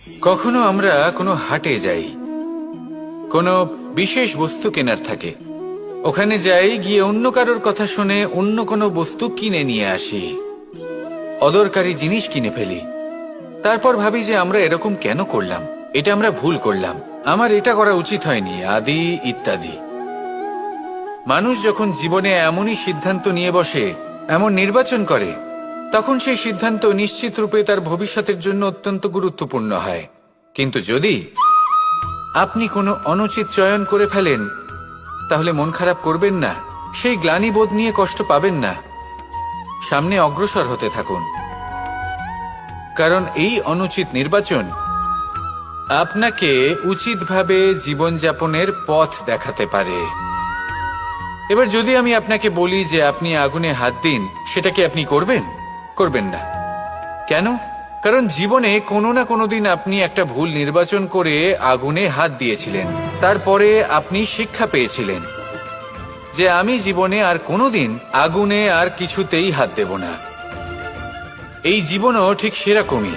কখনো আমরা কোনো হাটে যাই, কোনো বিশেষ বস্তু কেনার থাকে, ওখানে যাই, গিয়ে অন্য কারোর কথা শুনে অন্য কোনো বস্তু কিনে নিয়ে আসি, অদরকারি জিনিস কিনে ফেলি। তারপর ভাবি যে আমরা এরকম কেন করলাম, এটা আমরা ভুল করলাম, আমার এটা করা উচিত হয়নি, আদি ইত্যাদি। মানুষ যখন জীবনে এমনই সিদ্ধান্ত নিয়ে বসে, এমন নির্বাচন করে, তখন সেই সিদ্ধান্ত নিশ্চিত রূপে তার ভবিষ্যতের জন্য অত্যন্ত গুরুত্বপূর্ণ হয়। কিন্তু যদি আপনি কোনো অনুচিত চয়ন করে ফেলেন, তাহলে মন খারাপ করবেন না, সেই গ্লানিবোধ নিয়ে কষ্ট পাবেন না, সামনে অগ্রসর হতে থাকুন। কারণ এই অনুচিত নির্বাচন আপনাকে উচিতভাবে জীবনযাপনের পথ দেখাতে পারে। এবার যদি আমি আপনাকে বলি যে আপনি আগুনে হাত দিন, সেটা কি আপনি করবেন? করবেন না। কেন? কারণ জীবনে কোনো না কোনো দিন আপনি একটা ভুল নির্বাচন করে আগুনে হাত দিয়েছিলেন, তারপরে আপনি শিক্ষা পেয়েছিলেন যে আমি জীবনে আর কোনোদিন আগুনে আর কিছুতেই হাত দেব না। এই জীবনও ঠিক সেরকমই।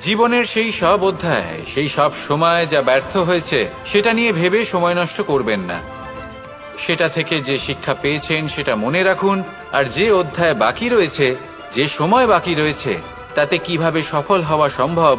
জীবনের সেই সব অধ্যায়, সেই সব সময় যা ব্যর্থ হয়েছে, সেটা নিয়ে ভেবে সময় নষ্ট করবেন না। সেটা থেকে যে শিক্ষা পেয়েছেন সেটা মনে রাখুন, আর যে অধ্যায় বাকি রয়েছে, যে সময় বাকি রয়েছে, তাতে কিভাবে সফল হওয়া সম্ভব